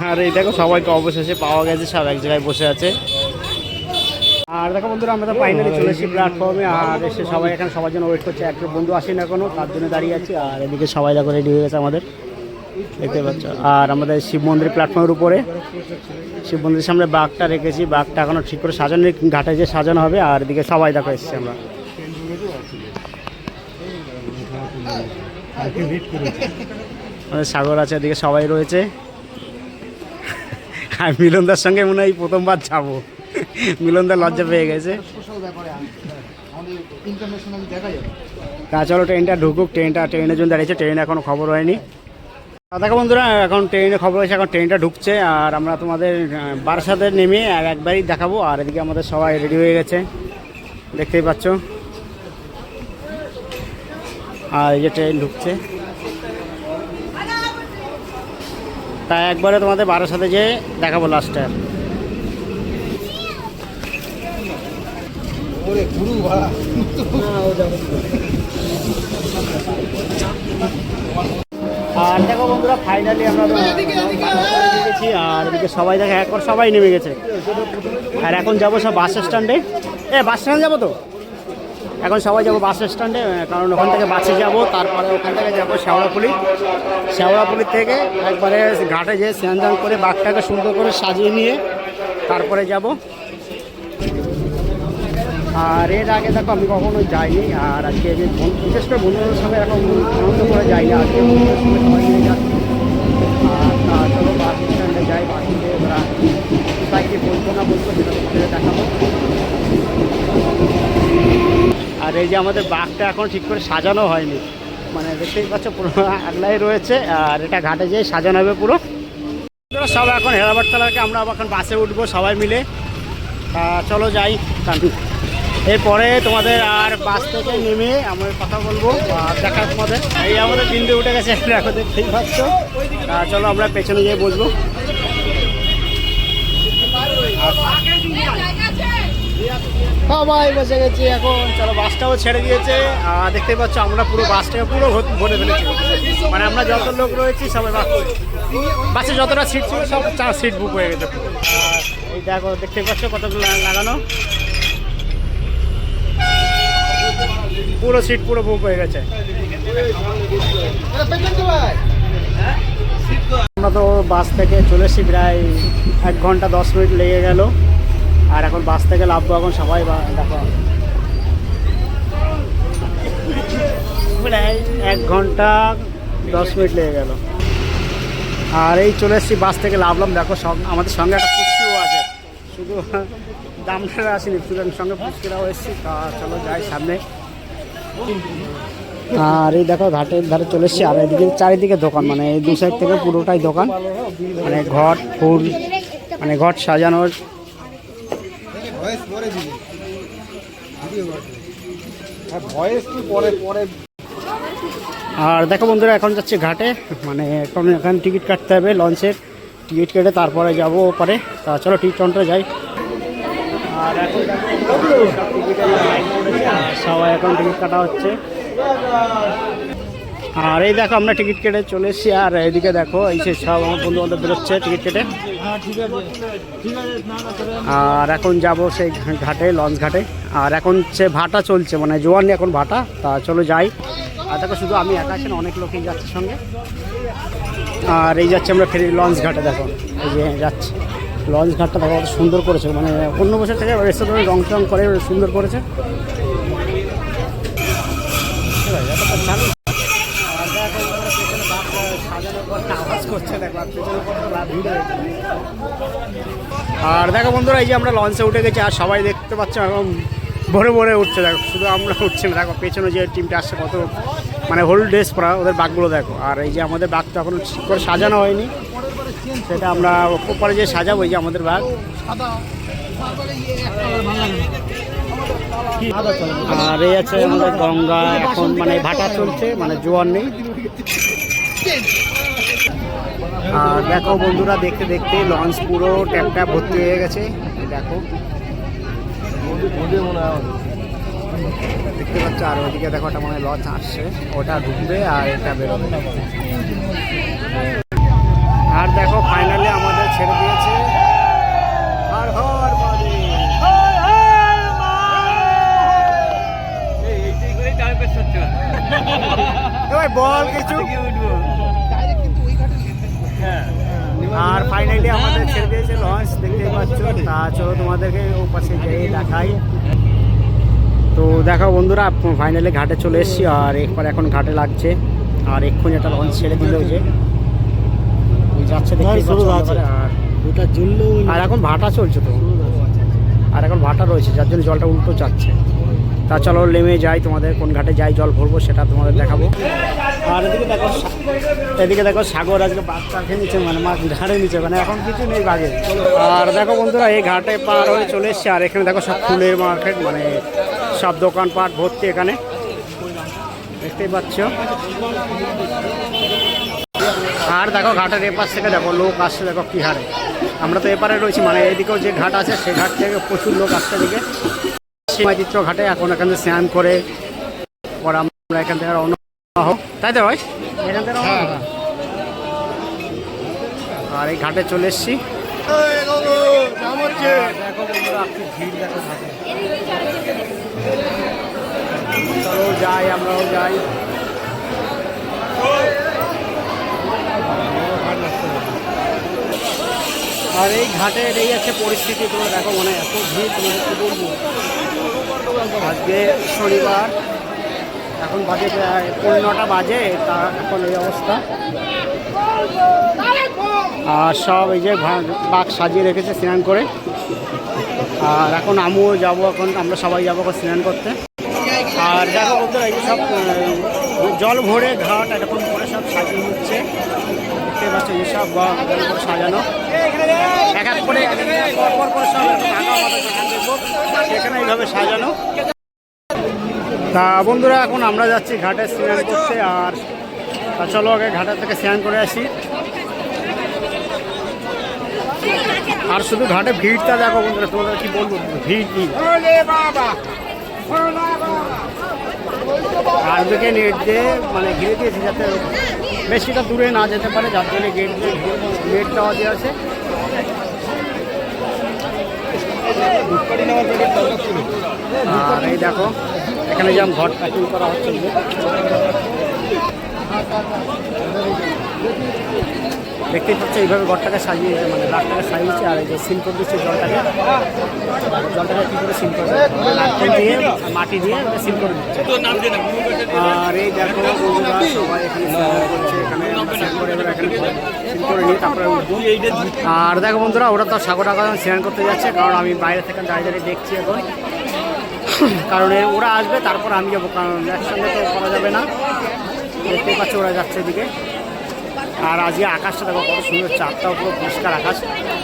আর এই দেখো সবাইকে অবশেষে পাওয়া গেছে, সব এক জায়গায় বসে আছে। আর দেখো বন্ধুরা, আমরা তো ফাইনালি চলে এসেছি প্ল্যাটফর্মে। আর এসে সবাই এখানে সবার জন্য ওয়েট করছে। একটা বন্ধু আসেনি এখনো, তার জন্য দাঁড়িয়ে আছি। আর এদিকে সবাই দেখো রেডি হয়ে গেছে আমাদের, দেখতে পাচ্ছ। আর আমাদের শিব মন্দির প্ল্যাটফর্মের উপরে, শিব মন্দিরের সামনে বাঘটা রেখেছি। বাঘটা এখনো ঠিক করে সাজানো, ঘাটে যে সাজানো হবে। আর এদিকে সবাই দেখো এসেছি আমরা। আমাদের সাগর আছে, এদিকে সবাই রয়েছে। আর মিলনদার সঙ্গে মনে হয় প্রথমবার যাবো। মিলনদার লজ্জা পেয়ে গেছে। তা চলো ট্রেনটা ঢুকুক। ট্রেনের জন্য দাঁড়িয়েছে, ট্রেনে এখনো খবর হয়নি। দেখো বন্ধুরা, এখন ট্রেনে খবর হয়েছে, এখন ট্রেনটা ঢুকছে। আর আমরা তোমাদের বারাসাতে নেমে আর একবারই দেখাবো। আর এদিকে আমাদের সবাই রেডি হয়ে গেছে, দেখতেই পাচ্ছ। আর এই যে ট্রেন ঢুকছে, তাই একবারে তোমাদের বারাসাতে যে দেখাবো লাস্টে। আর দেখো বন্ধুরা, ফাইনালি আমরা দেখেছি। আর এদিকে সবাই দেখে একবার সবাই নেমে গেছে। আর এখন যাবো সব বাস স্ট্যান্ডে। বাস স্ট্যান্ড যাবো তো, এখন সবাই যাবো বাস স্ট্যান্ডে। কারণ ওখান থেকে বাসে যাব, তারপরে ওখান থেকে যাবো শেওড়াপুলি থেকে একবারে ঘাটে যেয়ে স্নান করে বাঘটাকে সুন্দর করে সাজিয়ে নিয়ে তারপরে যাব। আর এর আগে দেখো আমি কখনো যাইনি। আর আজকে যে বিশেষ করে বন্ধুদের সঙ্গে এখন আনন্দ করে যাইনি, আজকে বন্ধুদের সঙ্গে সবাই নিয়ে যাচ্ছি। আর চলো বাস স্ট্যান্ডে যাই, বাস স্ট্যান্ডে ওরা কোথায় কি বলবো না বলবো সেটা তোমাদের দেখাবো। আর এই যে আমাদের বাঘটা এখন ঠিক করে সাজানো হয়নি, মানে দেখতেই পাচ্ছ পুরো আগলাই রয়েছে। আর এটা ঘাটে যেয়ে সাজানো হবে পুরো। সব এখন হেরাবারতলাকে আমরা এখন বাসে উঠবো সবাই মিলে। চলো যাই। এরপরে তোমাদের আর বাস থেকে নেমে আমরা কথা বলবো আর দেখা তোমাদের। এই আমাদের বিন্দু উঠে গেছে এখন, দেখতেই পাচ্ছ। চলো আমরা পেছনে গিয়ে বসবো। সবাই বসে গেছি এখন। চলো বাসটাও ছেড়ে দিয়েছে। আর দেখতেই পাচ্ছ আমরা পুরো বাসটাকে পুরো ভরে ফেলেছি। মানে আমরা যত লোক রয়েছি সবাই বাসে যতটা সিট ছিল সব 4 সিট বুক হয়ে গেছে। আর এই দেখো দেখতেই পাচ্ছ কতগুলো লাগানো, পুরো সিট পুরো বুক হয়ে গেছে। আমরা তো বাস থেকে চলে এসেছি, প্রায় 1 ঘন্টা 10 মিনিট লেগে গেল। আর এখন বাস থেকে নামবো এখন সবাই। দেখো প্রায় 1 ঘন্টা 10 মিনিট লেগে গেল। আর এই চলে এসেছি, বাস থেকে নামলাম। দেখো আমাদের সঙ্গে একটা পুচকিও আছে, শুধু দামটা আসেনি, স্টুডেন্ট সঙ্গে পুচকিরাও এসেছি। তা চলো যাই সামনে। আর এই দেখো ঘাটের ধারে চলে এসেছি। আর এদিকে চারিদিকে দোকান, মানে এই 2 সাইড থেকে পুরোটাই দোকান, মানে ঘট ফুল, মানে ঘট সাজানোর। আর দেখো বন্ধুরা, এখন যাচ্ছে ঘাটে, মানে এখন এখানে টিকিট কাটতে হবে, লঞ্চের টিকিট কেটে তারপরে যাবো ওপারে। তা চলো টিকিট কাউন্টারে যাই। আর এখন সবাই এখন টিকিট কাটা হচ্ছে। আর এই দেখো আমরা টিকিট কেটে চলে এসেছি। আর এদিকে দেখো এই যে সব আমার বন্ধু বান্ধব বেরোচ্ছে টিকিট কেটে। আর এখন যাব সেই ঘাটে, লঞ্চ ঘাটে। আর এখন সে ভাটা চলছে, মানে জোয়ার নিয়ে এখন ভাটা। তা চলো যাই। আর দেখো শুধু আমি একা আছি না, অনেক লোকই যাচ্ছে সঙ্গে। আর এই যাচ্ছে আমরা ফেরি লঞ্চ ঘাটে। দেখো এই যে যাচ্ছে লঞ্চ ঘাটটা, দেখো কত সুন্দর করেছে, মানে অন্য বছর থেকে রেস্টুরেন্টে রং টং করে সুন্দর করেছে। আর দেখো বন্ধুরা, এই যে আমরা লঞ্চে উঠে গেছি। আর সবাই দেখতে পাচ্ছ এখন ভরে ভরে উঠছে। দেখো শুধু আমরা উঠছি না, দেখো পেছনে যে টিমটা আসছে কত, মানে হলুদ ড্রেস পরা, ওদের বাঘগুলো দেখো। আর এই যে আমাদের বাঘটা এখন ঠিক করে সাজানো হয়নি, সেটা আমরা পরে যে সাজাবো। এই যে আমাদের বাঘ। আর এই আছে আমাদের গঙ্গা, এখন মানে ভাটা চলছে, মানে জোয়ার নেই। আর দেখো বন্ধুরা, দেখতে দেখতে লঞ্চ পুরো ট্যাপটা ভর্তি হয়ে গেছে। দেখো দেখতে পাচ্ছ। আর ওইদিকে দেখো একটা মনে হয় লঞ্চ আসছে, ওটা ঢুকবে আর এটা বেরোবে। আর দেখো ফাইনালি আমাদের আর ফাইনালি আমাদের ছেড়ে দিয়েছে লঞ্চ, দেখতেই পাচ্ছ। তা চলো তোমাদেরকে ও পাশে যেয়ে দেখাই। তো দেখো বন্ধুরা, ফাইনালি ঘাটে চলে এসেছি। আর এরপর এখন ঘাটে লাগছে, আর এক্ষুনি একটা লঞ্চ ছেড়ে দিল, যে যাচ্ছে দেখতেই পাচ্ছ। আর এখন ভাটা চলছে তো, আর এখন ভাটা রয়েছে, যার জন্য জলটা উল্টো যাচ্ছে। তা চলো নেমে যাই, তোমাদের কোন ঘাটে যাই জল ভরবো সেটা তোমাদের দেখাবো। আর এদিকে দেখো সাগর আজকে বাঘ কাকে নিচে, মানে মাছ ঘাড়ে নিচে, মানে এখন কিছু নেই বাঘে। আর দেখো বন্ধুরা, এই ঘাটে পার হয়ে চলে এসছে। আর এখানে দেখো সব ফুলের মার্কেট, মানে সব দোকানপাট ভর্তি এখানে, দেখতেই পাচ্ছ। আর দেখো ঘাটের এপাশ থেকে দেখো লোক আসছে, দেখো কি হারে। আমরা তো এপারে রয়েছি, মানে এদিকেও যে ঘাট আছে সেই ঘাট থেকে প্রচুর লোক আসছে এদিকে চিত্র ঘাটে। এখন এখানে স্নান করে পর আমরা এখান থেকে রওনা হোক, তাই তো ভাই? এখান থেকে আর এই ঘাটে চলে এসছি। চলো যাই, আমরাও যাই। আর এই ঘাটের এই আছে পরিস্থিতি, তোমরা দেখো, মানে এত ভিড়, তোমাদের কি বলবো। আজকে শনিবার, এখন বাজে প্রায় 9:30 বাজে, তা এখন এই অবস্থা। আর সব এই যে বাঘ সাজিয়ে রেখেছে স্নান করে। আর এখন আমিও যাবো, এখন আমরা সবাই যাবো স্নান করতে। আর দেখো বন্ধুরা, এই সব জল ভরে ঘাট এরকম করে সব সাজিয়ে নিচ্ছে, দেখতে পাচ্ছ। এই সব সাজানো এক এক করে পরপর করে সব এখানে এইভাবে সাজানো। তা বন্ধুরা, এখন আমরা যাচ্ছি ঘাটে স্নান করতে। আর চলো আগে ঘাটের থেকে স্নান করে আসি। আর শুধু ঘাটে ভিড়টা দেখো বন্ধুরা, তোমাদের কি বলবো, ভিড় কি। আর দিকে নেট দিয়ে মানে ঘিরে দিয়েছি, যাতে বেশিটা দূরে না যেতে পারে, যার জন্য গেট দিয়ে নেট দেওয়া দিয়ে আছে। আর এই দেখো এখানে যেমন ঘর প্যাকিং করা হচ্ছে, দেখতেই পাচ্ছ। এইভাবে ঘরটাকে সাজিয়েছে, মানে রাগটাকে সাজিয়েছে। আর এই যে সিল করে দিচ্ছে জলটাকে কী করে সিল করে দিয়ে, মাটি দিয়ে সিল করে দিচ্ছে। আর এই দেখো বন্ধুরা, সবাই এখানে করছে, এখানে সিল করে নিয়ে তারপরে উঠবো। আর দেখো বন্ধুরা, ওরা তো সাগর টাকা স্নান করতে যাচ্ছে, কারণ আমি বাইরে থেকে দাঁড়িয়ে দেখছি এখন। কারণ ওরা আসবে তারপর আমি যাবো, কারণ একসঙ্গে তো করা যাবে না। দেখতেই পাচ্ছ ওরা যাচ্ছে এদিকে। আর আজকে আকাশটা দেখো কত সুন্দর, চারটাও পুরো পরিষ্কার আকাশ।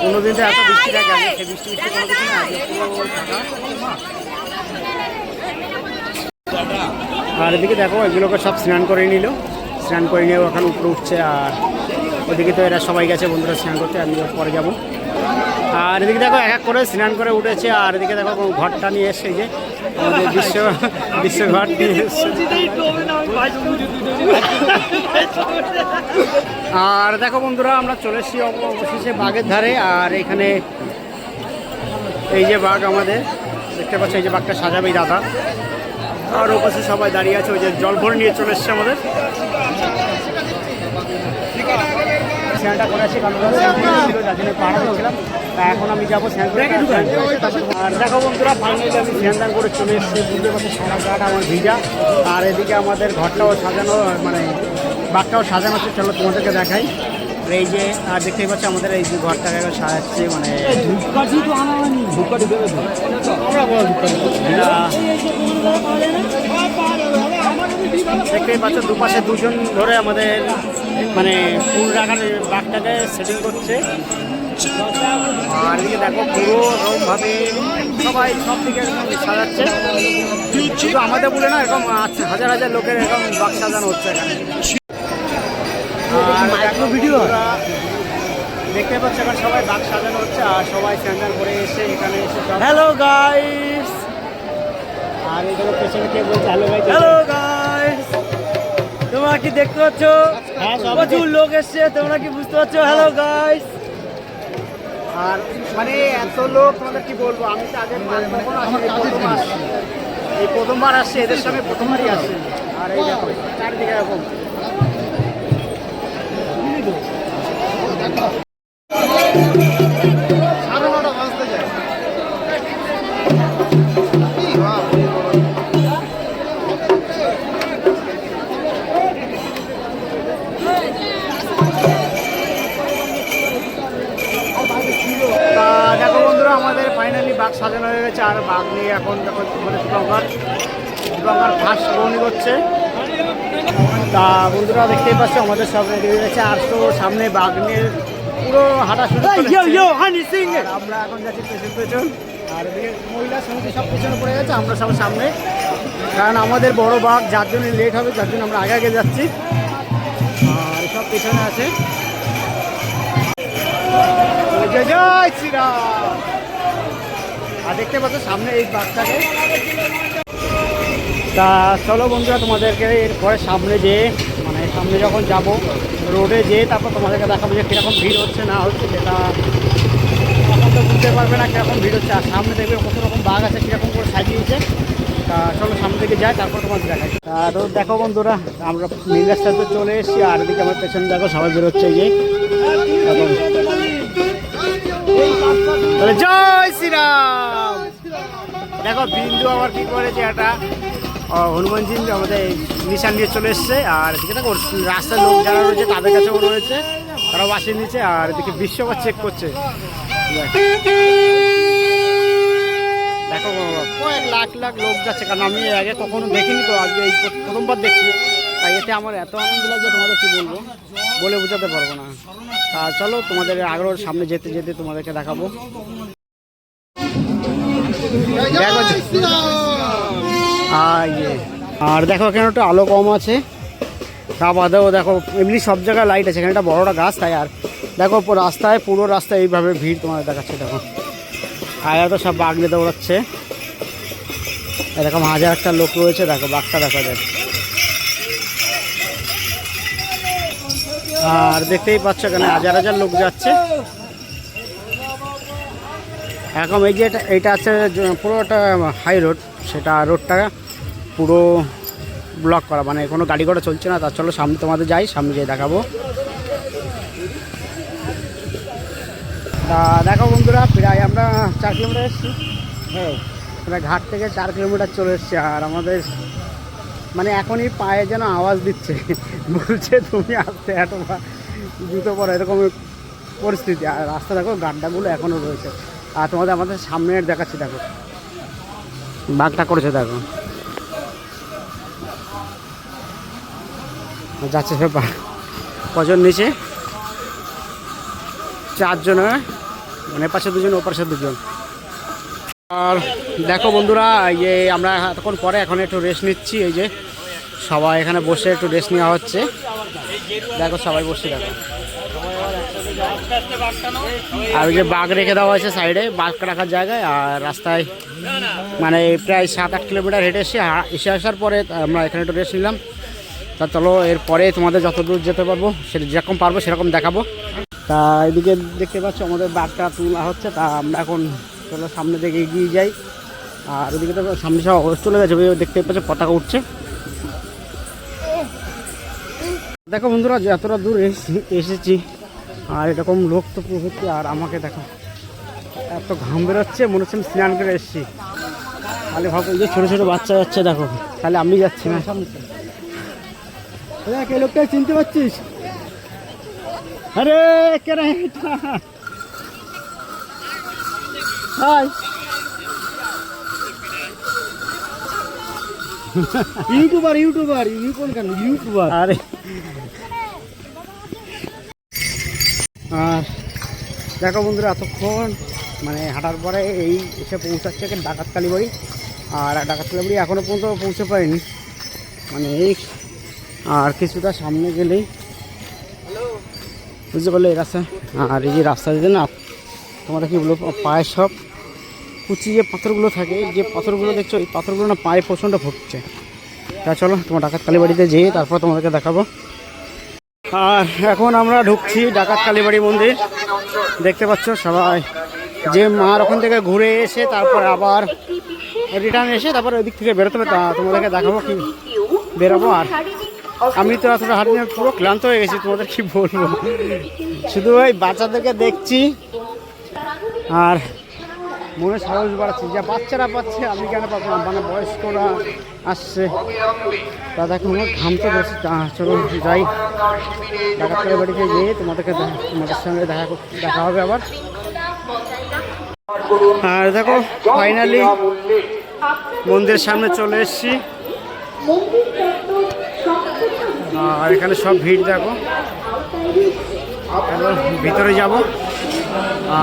কোনোদিন তো এত বৃষ্টি থাকে, আগে সে বৃষ্টি কোনো কিছু না, আজকে পুরো থাকা। আর এদিকে দেখো এগুলোকে সব স্নান করে নিল, স্নান করে নিয়েও এখন উপরে উঠছে। আর ওদিকে তো এরা সবাই গেছে বন্ধুরা স্নান করতে, আমি পরে যাবো। আর এদিকে দেখো এক এক করে স্নান করে উঠেছে। আর এদিকে দেখো ঘরটা নিয়ে এসছে, যে আমাদের বিশ্ব ঘর নিয়ে এসছে। আর দেখো বন্ধুরা, আমরা চলে এসেছি অবশেষে বাঘের ধারে। আর এখানে এই যে বাঘ আমাদের দেখতে পাচ্ছি, এই যে বাঘটা সাজাবেই দাদা। আর ওপাশে সবাই দাঁড়িয়ে আছে, ওই যে জল ভরে নিয়ে চলে এসছে আমাদের। স্নানটা করে আসি, কারণ যার জন্য পাহাড়া দিয়েছিলাম। তা এখন আমি যাবো স্নান করে। আর দেখো বন্ধুরা, ফাইনালি আমি স্নান করে চলে এসেছি। বুঝতে পারছি সারা গাটা আমার ভিজা। আর এদিকে আমাদের ঘরটাও সাজানো, মানে বাঘটাও সাজানো হচ্ছে। চলো তোমাদেরকে দেখাই। এই যে আর দেখতেই পাচ্ছি আমাদের এই যে ঘরটাকে সাজাচ্ছে, মানে দেখতেই পাচ্ছ দুপাশে দুজন ধরে আমাদের মানে ফুল রাখার বাঘটাকে সেটিং করছে। আর এদিকে দেখো পুরো রকমভাবে সবাই সব দিকে সাজাচ্ছে, শুধু আমাদের বলে না, এরকম হাজার হাজার লোকের এরকম বাঘ সাজানো হচ্ছে এখানে। আর ভিডিও দেখতে পাচ্ছি এখন সবাই বাঘ সাজানো হচ্ছে। আর সবাই স্যান্ডাল করে এসে এখানে এসে হ্যালো গাইস। আর এগুলো পেছনে কে বলছে হ্যালো গাইস, হ্যালো গাইস। তোমরা কি দেখতে পাচ্ছ? প্রচুর লোক এসছে, তোমরা কি বুঝতে পারছো? Hello guys. আর মানে এত লোক, তোমাদের কি বলবো, আমি তো আগে এই প্রথমবার আসছি, এদের সঙ্গে প্রথমবারই আসছি। আর এই দেখো চারিদিকে এরকম দেখো বন্ধুরা, আমাদের ফাইনালি বাঘ সাজানো হয়ে গেছে। আর বাঘ নিয়ে এখন দেখো মানে দীপঙ্কর ফার্স্ট রনি করছে। তা বন্ধুরা দেখতেই পাচ্ছ আমাদের সব রেডি হয়ে গেছে। আর তো সামনে বাঘ নিয়ে পুরো হাঁটা শুরু করেছে। আমরা এখন যাচ্ছি পেছন। আর এদিকে মহিলা সমিতি সব পেছনে পড়ে গেছে, আমরা সব সামনে। কারণ আমাদের বড় বাঘ যার জন্য লেট হবে, যার জন্য আমরা আগে যাচ্ছি। আর সব পেছনে আছে। জয় শ্রীরাম। আর দেখতে পাচ্ছ সামনে এই বাঘটাকে। তা চলো বন্ধুরা, তোমাদেরকে এরপরে সামনে যেয়ে মানে সামনে যখন যাব রোডে যেয়ে তারপর তোমাদেরকে দেখাবো যে কীরকম ভিড় হচ্ছে না হচ্ছে, সেটা এখন তো বুঝতে পারবে না কীরকম ভিড় হচ্ছে। আর সামনে দেখবে কত রকম বাঘ আছে, কীরকম করে সাজিয়েছে। তা চলো সামনে দিকে যাই, তারপর তোমাদের দেখাই। তো দেখো বন্ধুরা, আমরা মেন রাস্তাতে চলে এসেছি। আর এদিকে আমার পেছনে দেখো সবাই বেরোচ্ছে। এই যে জয় শ্রীরাম। দেখো বিন্দু আবার কি করেছে, একটা হনুমানজি আমাদের নিশান নিয়ে চলে এসছে। আর এদিকে দেখো রাস্তার লোক যারা রয়েছে তাদের কাছেও রয়েছে, তারাও বাসিয়ে নিচ্ছে। আর এদিকে বিশ্বকাপ চেক করছে। দেখো কয়েক লাখ লাখ লোক যাচ্ছে, কারণ আমি আগে কখনো দেখিনি, তো আজকে এই প্রথমবার দেখছি। তাই এতে আমার এত আনন্দ লাগছে, তোমাদের কি বলবো, বলে বোঝাতে পারবো না। তা চলো তোমাদের আরও সামনে যেতে যেতে তোমাদেরকে দেখাবো। আর দেখো এখানে একটু আলো কম আছে, তা বাদেও দেখো এমনি সব জায়গায় লাইট আছে। এখানে একটা বড় গাছ, তাই। আর দেখো রাস্তায় পুরো রাস্তায় এইভাবে ভিড় তোমাদের দেখাচ্ছে। দেখো আয়া তো সব বাঘ নিয়ে দৌড়াচ্ছে। এরকম হাজার একটা লোক রয়েছে। দেখো বাঘটা দেখা যায়। আর দেখতেই পাচ্ছ এখানে হাজার হাজার লোক যাচ্ছে। এখন এই যে এটা আছে পুরোটা হাই রোড, সেটা রোডটা পুরো ব্লক করা, মানে কোনো গাড়ি ঘোড়া চলছে না। তার চলো সামনে তোমাদের যাই, সামনে যেয়ে দেখাবো। তা দেখো বন্ধুরা, প্রায় আমরা 4 কিলোমিটার এসেছি। হ্যাঁ, প্রায় ঘাট থেকে 4 কিলোমিটার চলে এসছি। আর আমাদের মানে এখনই পায়ে যেন আওয়াজ দিচ্ছে, বলছে তুমি আসতে হাঁটো বা জুতো পরো, এরকম পরিস্থিতি। আর রাস্তা দেখো গাড্ডাগুলো এখনও রয়েছে। আর তোমাদের আমাদের সামনের দেখাচ্ছি। দেখো বাঘটা করেছে, দেখো যাচ্ছে সব। কজন নিচে 4 জন, মানে পাশে 2 জন, ও পাশে 2 জন। আর দেখো বন্ধুরা, এই যে আমরা এতক্ষণ পরে এখন একটু রেস্ট নিচ্ছি। এই যে সবাই এখানে বসে একটু রেস্ট নেওয়া হচ্ছে। দেখো সবাই বসে। দেখো আর ওই যে বাঘ রেখে দেওয়া হয়েছে সাইডে, বাঘ রাখার জায়গায়। আর রাস্তায় মানে প্রায় 7-8 কিলোমিটার হেঁটে এসে আসার পরে আমরা এখানে একটু রেস্ট নিলাম। তা চলো এরপরে তোমাদের যত দূর যেতে পারবো, সেটা যেরকম পারবো সেরকম দেখাবো। তা এদিকে দেখতে পাচ্ছ আমাদের বাঘটা তোলা হচ্ছে। তা আমরা এখন চলো সামনে দিকে এগিয়ে যাই। আর ওদিকে তো সামনে সব চলে গেছে, দেখতে পাচ্ছ পতাকা উঠছে। দেখো বন্ধুরা, যতটা দূর এসেছি আর এরকম লোক তো প্রভৃতি। আর আমাকে দেখো এত ঘাম বেরোচ্ছে, মনে হচ্ছে আমি স্নান করে এসেছি। তাহলে ভাবো যে ছোটো ছোটো বাচ্চা যাচ্ছে, দেখো তাহলে আমি যাচ্ছি না। দেখ এই লোকটা চিনতে পারছিস? আরে কেন হাই, ইউটিউবার কেন ইউটিউবার? আরে আর দেখো বন্ধুরা, এতক্ষণ মানে হাঁটার পরে এই এসে পৌঁছাচ্ছে ডাকাতকালী বাড়ি। আর ডাকাতকালী বাড়ি এখনও পর্যন্ত পৌঁছে পারিনি, মানে এই আর কিছুটা সামনে গেলেই বুঝতে পারলে এই রাস্তা। আর এই যে রাস্তা দিতে না তোমাদের কি বলবো, পায়ে সব কুচি যে পাথরগুলো থাকে, যে পাথরগুলো দেখছো, এই পাথরগুলো না পায়ে প্রচণ্ড ফুটছে। তা চলো তোমার ডাকাতকালী বাড়িতে যেয়ে তারপর তোমাদেরকে দেখাবো। আর এখন আমরা ঢুকছি ডাকাতকালী বাড়ি মন্দির। দেখতে পাচ্ছ সবাই যে মার ওখান থেকে ঘুরে এসে তারপর আবার রিটার্ন এসে তারপর ওই দিক থেকে বেরোতে হবে। তা তোমাদেরকে দেখাবো কি বেরোবো। আর আমি তো এতটা হাঁটতে পুরো ক্লান্ত হয়ে গেছি, তোমাদের কি বলবো। শুধু ওই বাচ্চাদেরকে দেখছি আর মনে সাহস বাড়াচ্ছে, যা বাচ্চারা পাচ্ছে আমি কেন পাবো না, মানে বয়স্করা আসছে, তা দেখো আমার ঘামতে বসে। চলো যাই ডাকাততলা বাড়িতে গিয়ে তোমাদের সঙ্গে দেখা হবে আবার। আর দেখো ফাইনালি মন্দিরের সামনে চলে এসেছি, আর এখানে সব ভিড় দেখো। এবার ভিতরে যাব,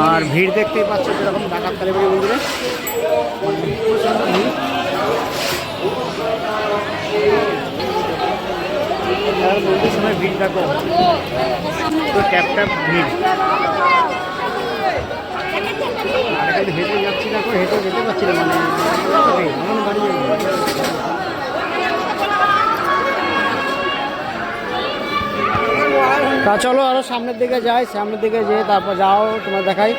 আর ভিড় দেখতেই পাচ্ছ যেরকম ডাকাততলা বাড়ি মন্দিরে। মন্দিরের সময় ভিড় দেখো, তো ট্যাপ ট্যাপ ভিড়। আর এখানে হেঁটে যাচ্ছি দেখো, হেঁটে যেতে পারছি না, মানে তা চলো আরো সামনের দিকে যাই, সামনের দিকে যেয়ে তারপর যাও তোমার দেখাই।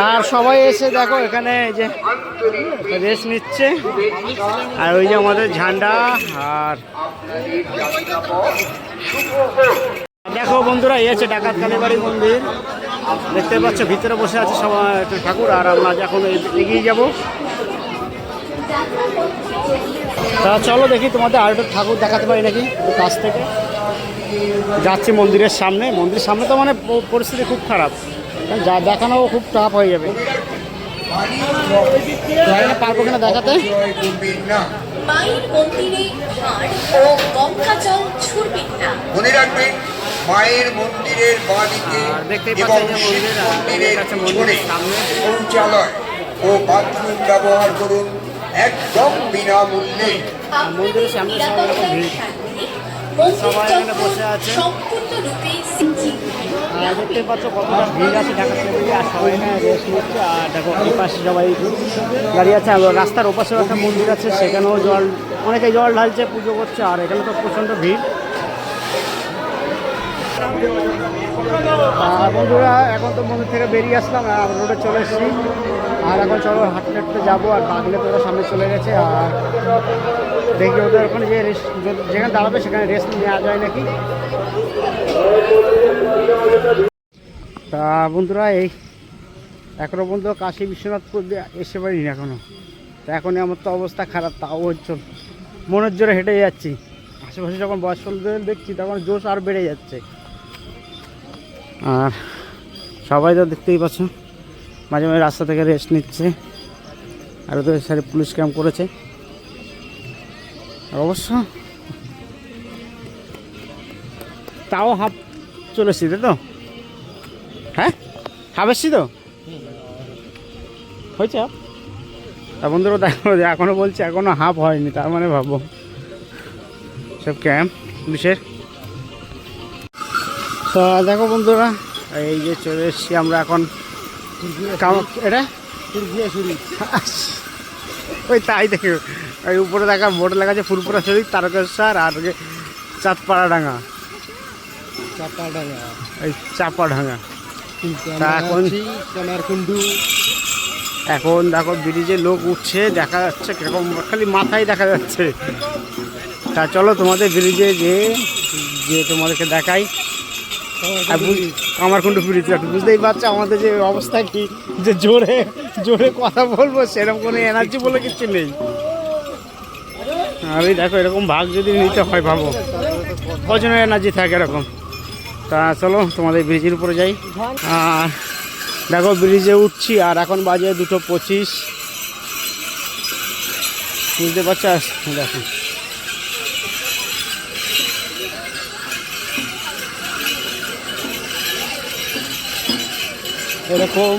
আর সবাই এসে দেখো এখানে যে রেস্ট নিচ্ছে, আর ওই যে আমাদের ঝান্ডা। আর দেখো বন্ধুরা, এই আছে ডাকাততলা বাড়ি মন্দির, দেখতে পাচ্ছ ভিতরে বসে আছে সবাই ঠাকুর। আর আমরা এখন এগিয়ে যাব, তা চলো দেখি তোমাদের আর একটু ঠাকুর দেখাতে পারি নাকি কাছ থেকে। যাচ্ছি মন্দিরের সামনে, মন্দিরের সামনে তো মানে পরিস্থিতি খুব খারাপ, যা দেখানো খুব টাফ হয়ে যাবে। পারবো কিনা দেখাতে। মায়ের মন্দিরে হাড় ও গঙ্গা জল ছুড়বেন না। মনে রাখবেন, মায়ের মন্দিরের বাড়িতে এবং মন্দিরের পিছনে শৌচালয় ও বাথরুম ব্যবহার করুন একদম বিনামূল্যে। মন্দিরের সামনে সবাই এখানে বসে আছে, দেখতে পাচ্ছ কতটা ভিড় আছে ডাকাততলা বাড়ি। আর সবাই এখানে রেস্ট নিচ্ছে, আর দেখো এই পাশে সবাই দাঁড়িয়ে আছে। রাস্তার ওপাশেও একটা মন্দির আছে, সেখানেও অনেকে জল ঢালছে, পুজো করছে। আর এখানে তো প্রচণ্ড ভিড়। বন্ধুরা এখন তো মন্দির থেকে বেরিয়ে আসলাম, আর রোডে চলে এসেছি। আর এখন চলো হাঁটতে হাঁটতে যাবো, আর বাগলে তো ওরা সামনে চলে গেছে। আর দেখি ওদের ওখানে যে যেখানে দাঁড়াবে সেখানে রেস্ট নেওয়া যায় নাকি। তা বন্ধুরা এই এখনো পর্যন্ত কাশী বিশ্বনাথপুর এসে পারিনি এখনও। তা এখনই আমার তো অবস্থা খারাপ, তাও হচ্ছে মনের জোরে হেঁটে যাচ্ছি। আশেপাশে যখন বয়স্কদের দেখছি তখন জোশ আর বেড়ে যাচ্ছে। আর সবাই তো দেখতেই পাচ্ছ মাঝে মাঝে রাস্তা থেকে রেস্ট নিচ্ছে, আর ওদের সাথে পুলিশ ক্যাম্প করেছে। আর অবশ্য তাও হাফ চলে এসছি, তাই তো? হ্যাঁ হাফ এসছি তো, হয়েছে হাফ। তা বন্ধুরা দেখো এখনও বলছে এখনও হাফ হয়নি, তার মানে ভাবো সব ক্যাম্প পুলিশের। তো দেখো বন্ধুরা এই যে চলে এসছি আমরা এখন। এটা ওই তাই দেখো, ওই উপরে দেখা বোর্ডে লেখা আছে ফুলপুরা শরীফ, তারকেশ্বর, আর চাঁদপাড়াডাঙ্গা, এই চাপাডাঙ্গা। তা এখন দেখো ব্রিজে লোক উঠছে, দেখা যাচ্ছে কিরকম, খালি মাথায় দেখা যাচ্ছে। তা চলো তোমাদের ব্রিজে যে তোমাদেরকে দেখাই। কামারকুণ্ডু ব্রিজ একটু বুঝতেই পারছো আমাদের যে অবস্থা কি, যে জোরে জোরে কথা বলবো সেরকম কোনো এনার্জি বলে কিছু নেই। আর দেখো এরকম ভাগ যদি নিতে হয় ভাবো কজনের এনার্জি থাকে এরকম। তা চলো তোমাদের ব্রিজের উপরে যাই। আর দেখো ব্রিজে উঠছি, আর এখন বাজে 2:25, বুঝতে পারছো? দেখো এরকম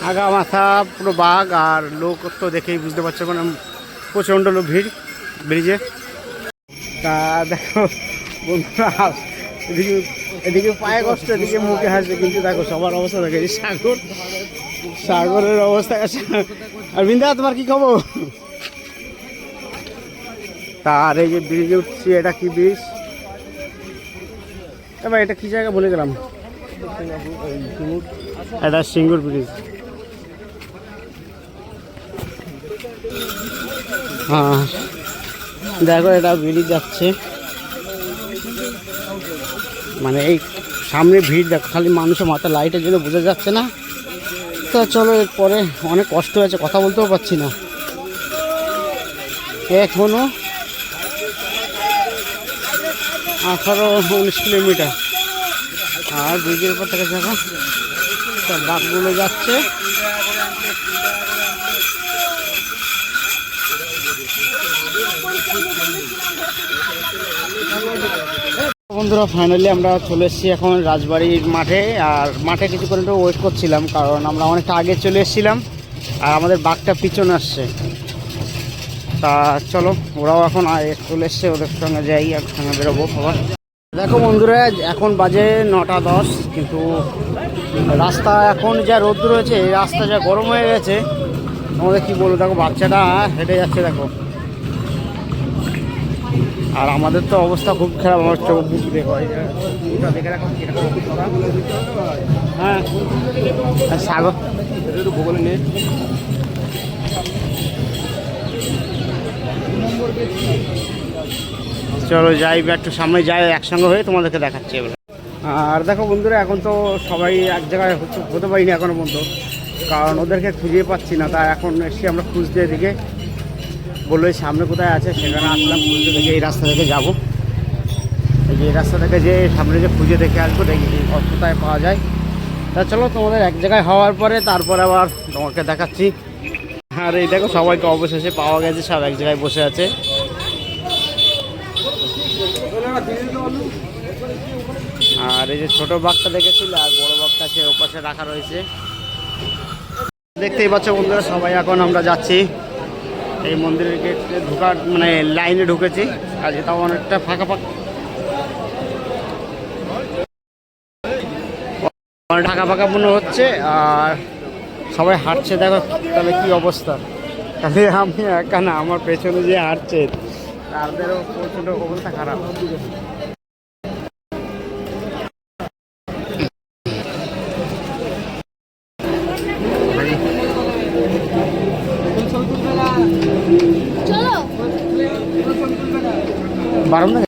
আগা মাথা পুরো বাঘ, আর লোক তো দেখেই বুঝতে পারছো কোনো প্রচণ্ড লোক ভিড় ব্রিজে। তা দেখো বন্ধুরা এদিকে পায়ে কষ্ট, এদিকে মুখে হাসবে, কিন্তু দেখো সবার অবস্থা দেখে সাগরের অবস্থা আছে। আর বিন্দা তোমার কি খবর? তার এই যে ব্রিজে উঠছি, এটা কি ব্রিজ? এবার এটা কি জায়গা বলে গেলাম, এটা সিঙ্গুর ব্রিজ। হ্যাঁ দেখো এটা ব্রিজ যাচ্ছে, মানে সামনে ভিড় দেখো, খালি মানুষের মাথায় লাইটের জন্য বোঝা যাচ্ছে না। তো চলো, এরপরে অনেক কষ্ট হয়েছে, কথা বলতেও পারছি না। এখনো 18-19 কিলোমিটার। আর ব্রিজের উপর থেকে দেখো বাসগুলো যাচ্ছে। বন্ধুরা ফাইনালি আমরা চলে এসেছি এখন রাজবাড়ির মাঠে। আর মাঠে কিছুক্ষণ একটু ওয়েট করছিলাম, কারণ আমরা অনেকটা আগে চলে এসেছিলাম আর আমাদের বাঘটা পিছনে আসছে। তা চলো, ওরাও এখন চলে এসছে, ওদের সঙ্গে যাই, একসঙ্গে বেরোবো আবার। দেখো বন্ধুরা, এখন বাজে 9:10, কিন্তু রাস্তা এখন যা রোদ রয়েছে, এই রাস্তা যা গরম হয়ে গেছে, আমাদের কি বলবো। দেখো বাচ্চাটা হেঁটে যাচ্ছে দেখো, আর আমাদের তো অবস্থা খুব খারাপ। আমার চোখ বুক দেখো, দেখে রাখো কিরকম অবস্থা। হ্যাঁ সাগর একটু ভূগোলে নিয়ে চলো যাই, একটু সামনে যাই, একসঙ্গে হয়ে তোমাদেরকে দেখাচ্ছি এবার। আর দেখো বন্ধুরা, এখন তো সবাই এক জায়গায় হতে পারিনি এখনো পর্যন্ত, কারণ ওদেরকে খুঁজে পাচ্ছি না। তা এখন এসে আমরা খুঁজতে, এদিকে বললো এই সামনে কোথায় আছে, সেখানে আসলাম খুঁজতে। দেখে এই রাস্তা থেকে যাবো, এই রাস্তা থেকে যে সামনে যে খুঁজে দেখে আসবো, দেখি কোথায় পাওয়া যায়। তা চলো, তোমাদের এক জায়গায় হওয়ার পরে তারপর আবার তোমাকে দেখাচ্ছি। আর এই দেখো সবাইকে অবশেষে পাওয়া গেছে, সব এক জায়গায় বসে আছে। আর এই যে ছোট বাঘটা দেখেছিল, আর বড় বাঘটা সে ওপাশে রাখা রয়েছে। দেখতেই পাচ্ছ বন্ধুরা, সবাই এখন আমরা যাচ্ছি এই মন্দিরের গেটে ঢোকার, মানে লাইনে ঢুকেছি। আর এটাও অনেকটা ফাঁকা ফাঁকা, ঢাকা ফাঁকা মনে হচ্ছে। আর সবাই হাঁটছে দেখো, তাহলে কি অবস্থা। তাহলে আমি একা না, আমার পেছনে যে হাঁটছে তাদেরও প্রচণ্ড অবস্থা খারাপ। বারণ না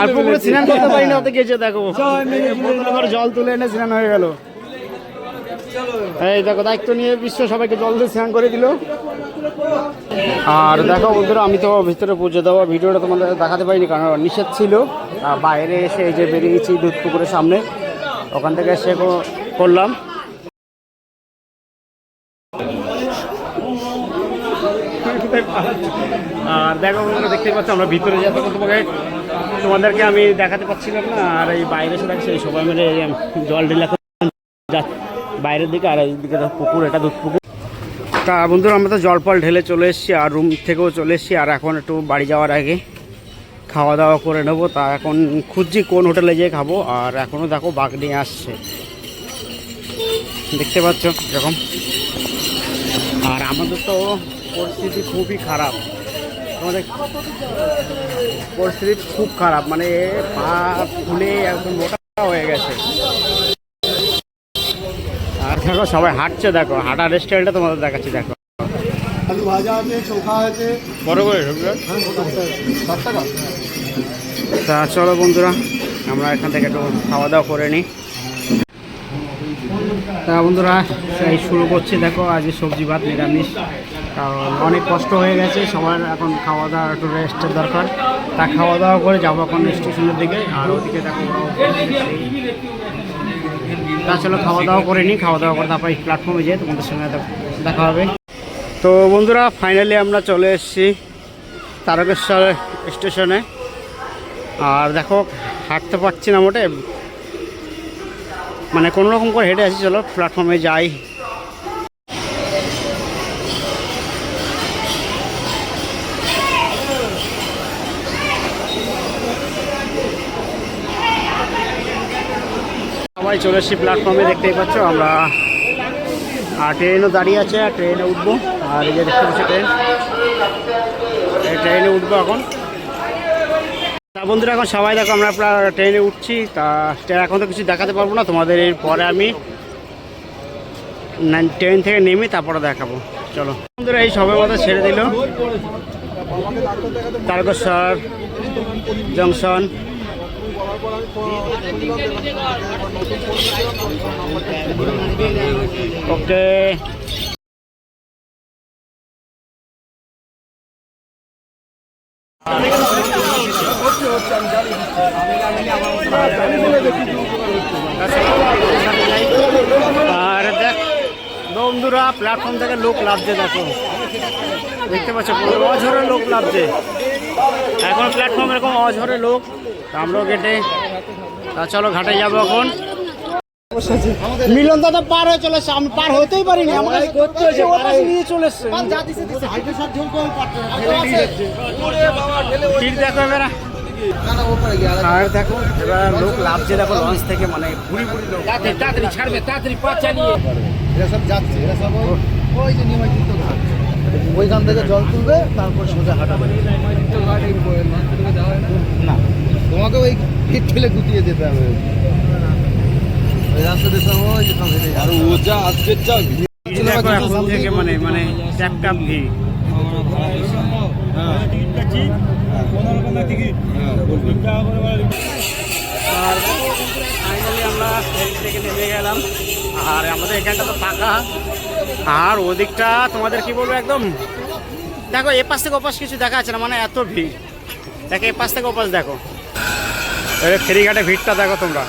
আর পুকুরে স্নান করতে পারি না, ওতে গেছে দেখো জল তুলে এনে স্নান হয়ে গেল। এই দেখো, দায়িত্ব নিয়ে বিশ্ব সবাইকে জল দিয়ে স্নান করে দিল। আর দেখো বন্ধুরা, আমি তো ভিতরে পুজো দেওয়া ভিডিওটা তোমাদের দেখাতে পারিনি, কারণ নিষেধ ছিল। বাইরে এসে এই যে বেরিয়েছি দুধ পুকুরের সামনে, ওখান থেকে এসে করলাম। আর দেখো বন্ধুরা, দেখতে পাচ্ছ আমরা ভিতরে যাবো, তোমাদেরকে আমি দেখাতে পাচ্ছিলাম না। আর এই বাইরে এসে দেখছি সবাই মিলে জল ঢেলা বাইরের দিকে, আর এইদিকে পুকুর, এটা দুধ পুকুর। তা বন্ধুরা, আমরা তো জল ফল ঢেলে চলে এসেছি, আর রুম থেকেও চলে এসেছি। আর এখন একটু বাড়ি যাওয়ার আগে খাওয়া দাওয়া করে নেবো। তা এখন খুঁজছি কোন হোটেলে যেয়ে খাবো। আর এখনও দেখো বাঘ নিয়ে আসছে, দেখতে পাচ্ছ এরকম। আর আমাদের তো পরিস্থিতি খুবই খারাপ, আমাদের পরিস্থিতি খুব খারাপ, মানে পা ফুলে একদম মোটা হয়ে গেছে। আর দেখো সবাই হাঁটছে, দেখো হাঁটার স্টাইলটা তোমাদের দেখাচ্ছি। দেখো আলু ভাজা আছে, চোখা আছে, বড় করে। তা চলো বন্ধুরা, আমরা এখান থেকে একটু খাওয়া দাওয়া করে নিই। তা বন্ধুরা, সেই শুরু করছি। দেখো আজ সবজি ভাত নিরামিষ, কারণ অনেক কষ্ট হয়ে গেছে সবার, এখন খাওয়া দাওয়া একটু রেস্টের দরকার। তা খাওয়া দাওয়া করে যাবো এখন স্টেশনের দিকে। আর ওদিকে দেখো তা চলো খাওয়া দাওয়া করে নিই, খাওয়া দাওয়া করে তারপরে প্ল্যাটফর্মে যেয়ে তোমাদের সঙ্গে দেখা হবে। তো বন্ধুরা, ফাইনালি আমরা চলে এসেছি তারকেশ্বর স্টেশনে। আর দেখো হাঁটতে পারছি না মোটে, মানে কোনো রকম করে হেঁটে আসি। চলো প্ল্যাটফর্মে যাই। সবাই চলে এসেছি প্ল্যাটফর্মে, দেখতেই পাচ্ছ আমরা। আর ট্রেনও দাঁড়িয়ে আছে, আর ট্রেনে উঠবো। আর এই যে দেখতে পাচ্ছি ট্রেন, এই ট্রেনে উঠবো এখন। তা বন্ধুরা, এখন সবাই দেখো আমরা ট্রেনে উঠছি। তা এখন তো কিছু দেখাতে পারবো না তোমাদের, এর পরে আমি ট্রেন থেকে নেমে তারপরে দেখাবো। চলো বন্ধুরা, এই সবে মতো ছেড়ে দিল তারকেশ্বর জংশন। ওকে, আর দেখ বন্ধুরা, প্ল্যাটফর্ম থেকে লোক লাভছে, দেখো দেখতে পাচ্ছ অঝরে লোক লাভছে। এখন প্ল্যাটফর্ম এরকম অঝরে লোক, আমরাও গেটে। তা চলো ঘাটে যাবো এখন। মিলন দাদা পার হয়ে চলে এসছে, আমি পার হতেই পারিনি, আমার নিয়ে চলে এসছে। দেখো এবার, আর দেখো এবার লোক লাভছে, দেখো লঞ্চ থেকে, মানে বুড়ি বুড়ি লোক। তাড়াতাড়ি ছাড়বে, তাড়াতাড়ি পা চালিয়ে এরা সব যাচ্ছে, এরা সব ওই যে নিমজ্জিত ঘাট, ওইখান থেকে জল তুলবে, তারপর সোজা হাঁটাবে। না, তোমাকে ওই ভিড় ঠেলে গুটিয়ে যেতে হবে, ওই রাস্তাতে সব ওই যে সব হেঁটে যাবে। আর ও যা আজকের যা এখন থেকে মানে মানে ট্যাপ ভিড়। আর ফাইনালি আমরা ফেরি থেকে নেমে গেলাম। আর আমাদের এখানটা তো ফাঁকা, আর ওদিকটা তোমাদের কি বলবো, একদম দেখো এপাশ থেকে ওপাশ কিছু দেখা যাচ্ছে না, মানে এত ভিড়। দেখো এপাশ থেকে ওপাশ দেখো, ফেরিঘাটে ভিড়টা দেখো তোমরা।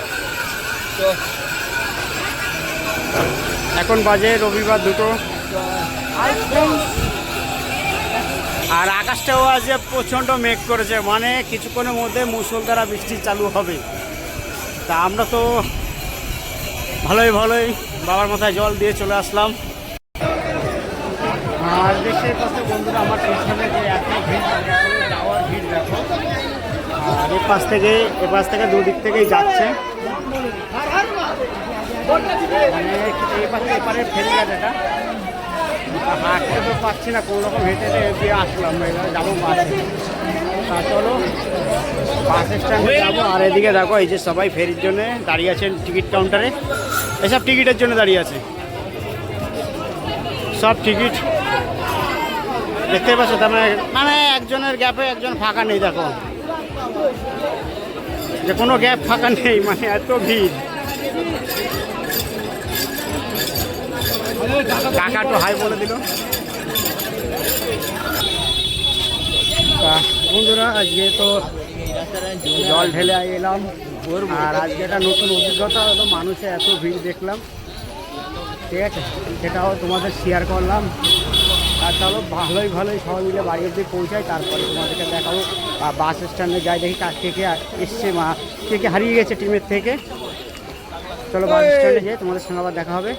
এখন বাজে রবিবার 2টো, আর আকাশটাও আজ প্রচণ্ড মেঘ করেছে, মানে কিছুক্ষণের মধ্যে মুষলধারা বৃষ্টি চালু হবে। তা আমরা তো ভালোই বাবার মাথায় জল দিয়ে চলে আসলাম। আর দেখতে পাচ্ছ বন্ধুরা, আমার পেছনে যে এত ভিড়, যাওয়ার ভিড় দেখো। আর এপাশ থেকে দুদিক থেকেই যাচ্ছে, মানে এপারে ফেরিঘাট এটা। হাঁটতে তো পাচ্ছি না, কোনো রকম হেঁটে দিয়ে আসলাম, যাবো বাসে। তা চলো বাস স্ট্যান্ডে যাবো। আর এদিকে দেখো, এই যে সবাই ফেরির জন্য দাঁড়িয়ে আছেন টিকিট কাউন্টারে, এসব টিকিটের জন্য দাঁড়িয়ে আছে, সব টিকিট দেখতে পাচ্ছ। তার মানে একজনের গ্যাপে একজন ফাঁকা নেই, দেখো যে কোনো গ্যাপ ফাঁকা নেই, মানে এত ভিড়। কাকা তো হাই বলে দিল। বন্ধুরা, আজকে তো জল ঢেলে এলাম, আর আজকে একটা নতুন অভিজ্ঞতা হলো, মানুষে এত ভিড় দেখলাম, ঠিক আছে, সেটাও তোমাদের শেয়ার করলাম। আর চলো ভালোই সবাই মিলে বাড়ি অবধি পৌঁছাই, তারপরে তোমাদেরকে দেখাবো। বাস স্ট্যান্ডে যাই, দেখি কে কে এসছে, কে হারিয়ে গেছে টিমের থেকে। চলো বাস স্ট্যান্ডে যাই, তোমাদের সঙ্গে আবার দেখা হবে।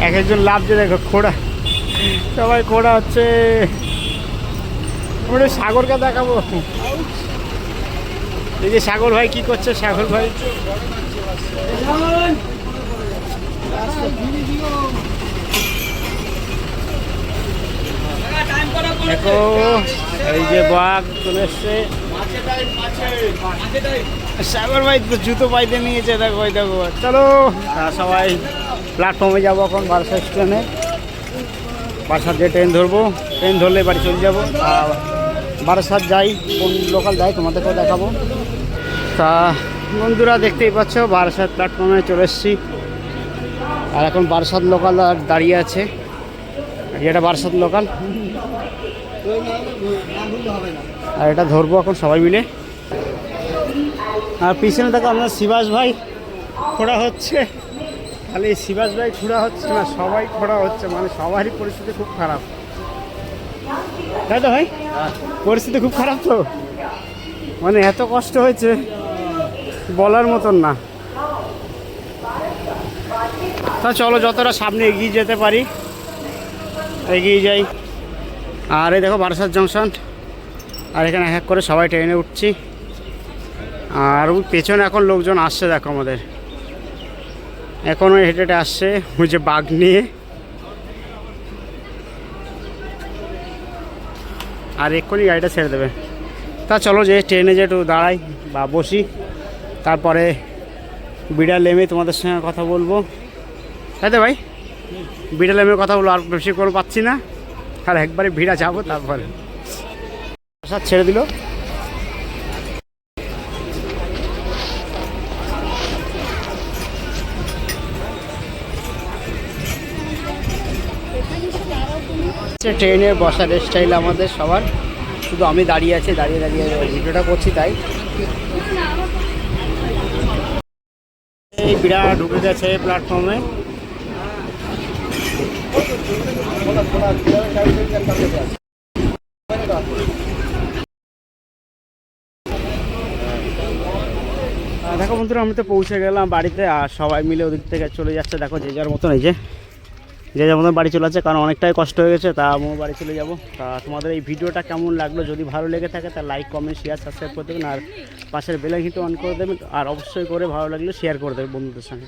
একজন লাভছে, দেখো খোড়া, সবাই খোড়া হচ্ছে। আমরা সাগরকে দেখাবো, এই যে সাগর ভাই কি করছে। সাগর ভাই দেখো, এই যে বাঘ চলে এসছে। সাগর ভাই তো জুতো পাইতে নিয়েছে, দেখো ওই দেখো। চলো সবাই প্ল্যাটফর্মে যাবো এখন, বারাসাত স্টেশনে। বারাসাত যে ট্রেন ধরবো, ট্রেন ধরলে বাড়ি চলে যাবো। আর বারাসাত যাই, কোন লোকাল যাই তোমাদেরকেও দেখাবো। তা বন্ধুরা, দেখতেই পাচ্ছ বারাসাত প্ল্যাটফর্মে চলে এসেছি। আর এখন বারাসাত লোকাল দাঁড়িয়ে আছে, এটা বারাসাত লোকাল। আর এটা ধরবো এখন সবাই মিলে। আর পিছনে দেখো আমরা শিবাস ভাই খোঁড়া হচ্ছে, খালি শিবাস ভাই খোঁড়া হচ্ছে না, সবাই খোঁড়া হচ্ছে, মানে সবারই পরিস্থিতি খুব খারাপ, তাই তো ভাই? পরিস্থিতি খুব খারাপ তো, মানে এত কষ্ট হয়েছে বলার মতন না। তা চলো যতটা সামনে এগিয়ে যেতে পারি এগিয়ে যাই। আর এই দেখো বারাসাত জংশন, আর এখানে এক করে সবাই ট্রেনে উঠছি। আর ওই পেছনে এখন লোকজন আসছে, দেখো আমাদের এখনও হেঁটে হেঁটে আসছে, ওই যে বাঘ নিয়ে। আর এক্ষুনি গাড়িটা ছেড়ে দেবে। তা চলো যে ট্রেনে যে একটু দাঁড়াই বা বসি, তারপরে বিড়াল নেমে তোমাদের সঙ্গে কথা বলবো, তাই তো ভাই? বিড়াল নেমে কথা বলবো, আর বেশি করে পাচ্ছি না, আর একবারে ভিড়া যাবো তারপরে প্রসাদ ছেড়ে দিল। ট্রেনের বসার স্টাইল আমাদের সবার, শুধু আমি দাঁড়িয়ে আছি, দাঁড়িয়ে দাঁড়িয়ে ভিডিওটা করছি তাই। এই বিড়াল ঢুকে গেছে প্ল্যাটফর্মে। দেখো বন্ধুরা, আমি তো পৌঁছে গেলাম বাড়িতে, আর সবাই মিলে ওদিক থেকে চলে যাচ্ছে। দেখো যে যার মতন, এই যে যার মতন বাড়ি চলে যাচ্ছে, কারণ অনেকটাই কষ্ট হয়ে গেছে, তা আমিও বাড়ি চলে যাব। তা তোমাদের এই ভিডিওটা কেমন লাগলো, যদি ভালো লেগে থাকে তা লাইক, কমেন্ট, শেয়ার, সাবস্ক্রাইব করে দেবেন, আর পাশের বেল আইকনটা অন করে দেবেন, আর অবশ্যই করে ভালো লাগলে শেয়ার করে দেবেন বন্ধুদের সঙ্গে।